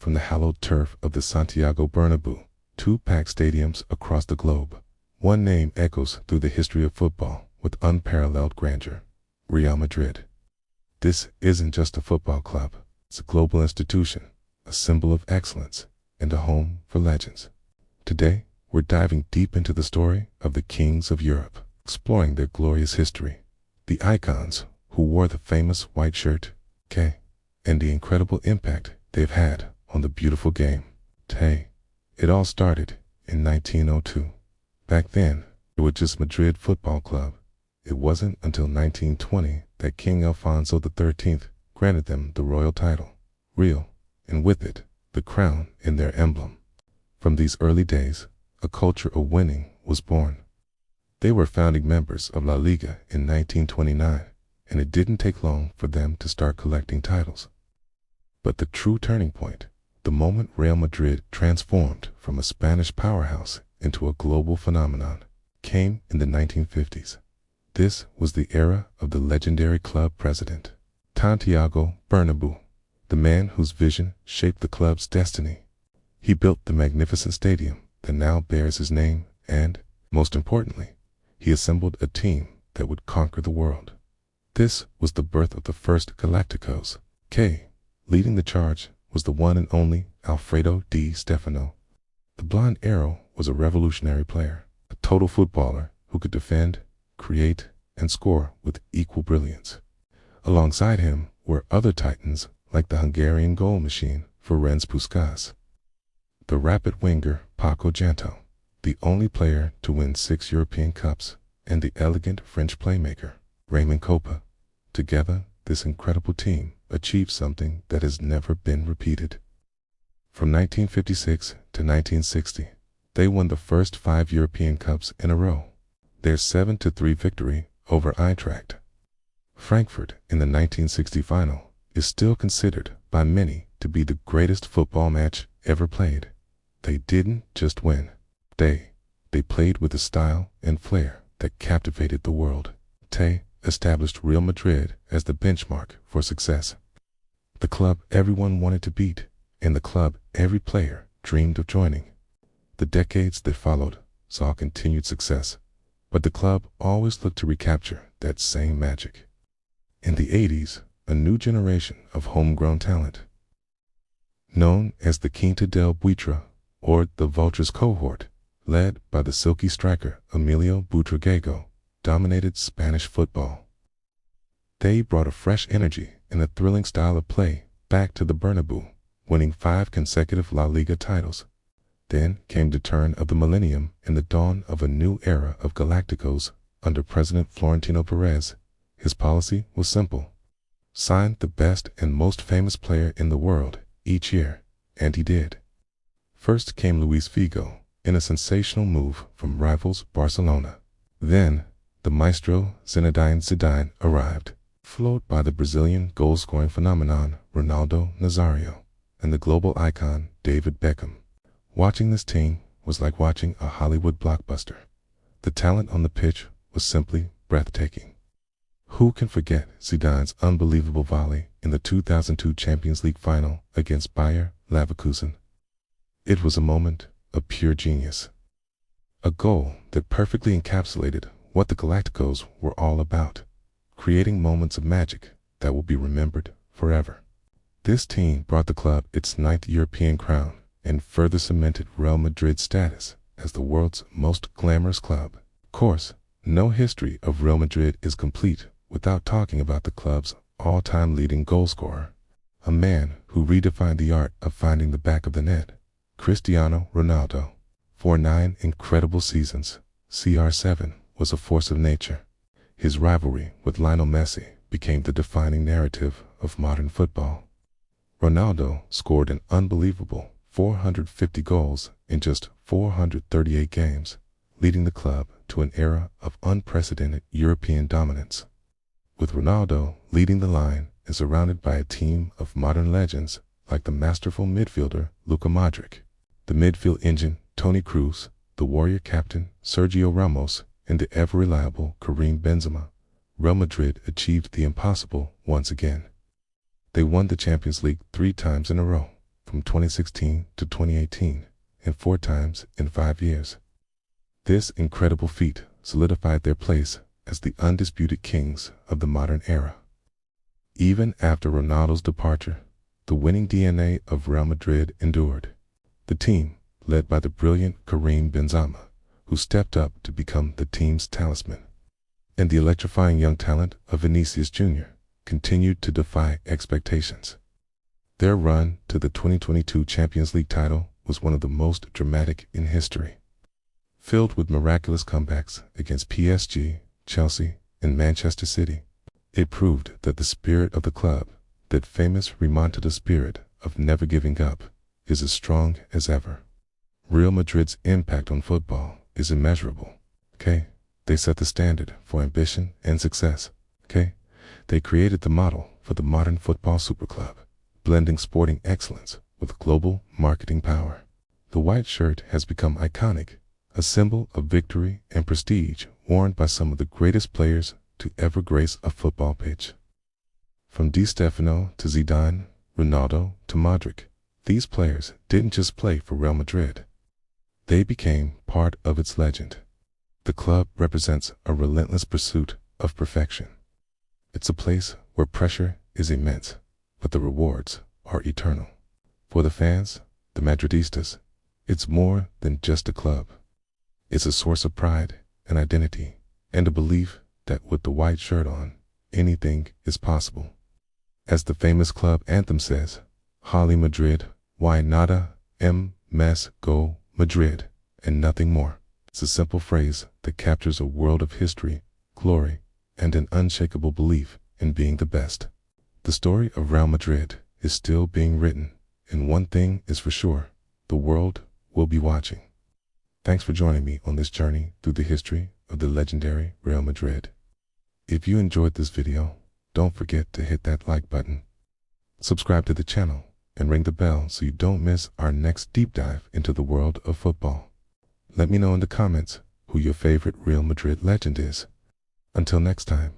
from the hallowed turf of the Santiago Bernabéu, two packed stadiums across the globe. One name echoes through the history of football with unparalleled grandeur: Real Madrid. This isn't just a football club, it's a global institution, a symbol of excellence, and a home for legends. Today, we're diving deep into the story of the kings of Europe, exploring their glorious history, the icons who wore the famous white shirt, K, and the incredible impact they've had on the beautiful game, T. It all started in 1902. Back then, it was just Madrid Football Club. It wasn't until 1920 that King Alfonso XIII granted them the royal title, Real, and with it, the crown in their emblem. From these early days, a culture of winning was born. They were founding members of La Liga in 1929, and it didn't take long for them to start collecting titles. But the true turning point, the moment Real Madrid transformed from a Spanish powerhouse into a global phenomenon, came in the 1950s. This was the era of the legendary club president, Santiago Bernabéu, the man whose vision shaped the club's destiny. He built the magnificent stadium that now bears his name and, most importantly, he assembled a team that would conquer the world. This was the birth of the first Galacticos. K. Leading the charge was the one and only Alfredo Di Stefano. The blonde arrow was a revolutionary player, a total footballer who could defend, create, and score with equal brilliance. Alongside him were other titans like the Hungarian goal machine Ferenc Puskás, the rapid winger Paco Janto, the only player to win 6 European Cups, and the elegant French playmaker Raymond Kopa. Together, this incredible team achieved something that has never been repeated. From 1956 to 1960, they won the first 5 European Cups in a row. Their 7-3 victory over Eintracht Frankfurt in the 1960 final is still considered by many to be the greatest football match ever played. They didn't just win. They played with a style and flair that captivated the world. They established Real Madrid as the benchmark for success. The club everyone wanted to beat, and the club every player dreamed of joining. The decades that followed saw continued success, but the club always looked to recapture that same magic. In the 80s, a new generation of homegrown talent, known as the Quinta del Buitre, or the Vultures cohort, led by the silky striker Emilio Buitrago, dominated Spanish football. They brought a fresh energy and a thrilling style of play back to the Bernabéu, winning 5 consecutive La Liga titles. Then came the turn of the millennium and the dawn of a new era of Galacticos under President Florentino Perez. His policy was simple: sign the best and most famous player in the world each year, and he did. First came Luis Figo, in a sensational move from rivals Barcelona. Then, the maestro Zinedine Zidane arrived, followed by the Brazilian goal-scoring phenomenon Ronaldo Nazario and the global icon David Beckham. Watching this team was like watching a Hollywood blockbuster. The talent on the pitch was simply breathtaking. Who can forget Zidane's unbelievable volley in the 2002 Champions League final against Bayer Leverkusen? It was a moment of pure genius. A goal that perfectly encapsulated what the Galacticos were all about, creating moments of magic that will be remembered forever. This team brought the club its 9th European crown and further cemented Real Madrid's status as the world's most glamorous club. Of course, no history of Real Madrid is complete without talking about the club's all-time leading goalscorer, a man who redefined the art of finding the back of the net, Cristiano Ronaldo. For 9 incredible seasons, CR7 was a force of nature. His rivalry with Lionel Messi became the defining narrative of modern football. Ronaldo scored an unbelievable 450 goals in just 438 games, leading the club to an era of unprecedented European dominance. With Ronaldo leading the line and surrounded by a team of modern legends like the masterful midfielder Luka Modric, the midfield engine Toni Kroos, the warrior captain Sergio Ramos, and the ever-reliable Karim Benzema, Real Madrid achieved the impossible once again. They won the Champions League 3 times in a row, from 2016 to 2018, and 4 times in 5 years. This incredible feat solidified their place as the undisputed kings of the modern era. Even after Ronaldo's departure, the winning DNA of Real Madrid endured. The team, led by the brilliant Karim Benzema, who stepped up to become the team's talisman, and the electrifying young talent of Vinicius Jr., continued to defy expectations. Their run to the 2022 Champions League title was one of the most dramatic in history. Filled with miraculous comebacks against PSG, Chelsea, and Manchester City, it proved that the spirit of the club, that famous remontada spirit of never giving up, is as strong as ever. Real Madrid's impact on football is immeasurable. Okay? They set the standard for ambition and success. Okay? They created the model for the modern football superclub, blending sporting excellence with global marketing power. The white shirt has become iconic, a symbol of victory and prestige worn by some of the greatest players to ever grace a football pitch. From Di Stefano to Zidane, Ronaldo to Modric, these players didn't just play for Real Madrid. They became part of its legend. The club represents a relentless pursuit of perfection. It's a place where pressure is immense, but the rewards are eternal. For the fans, the Madridistas, it's more than just a club. It's a source of pride and identity, and a belief that with the white shirt on, anything is possible. As the famous club anthem says, Holly Madrid, why nada, más go Madrid, and nothing more. It's a simple phrase that captures a world of history, glory, and an unshakable belief in being the best. The story of Real Madrid is still being written, and one thing is for sure, the world will be watching. Thanks for joining me on this journey through the history of the legendary Real Madrid. If you enjoyed this video, don't forget to hit that like button, subscribe to the channel, and ring the bell so you don't miss our next deep dive into the world of football. Let me know in the comments who your favorite Real Madrid legend is. Until next time.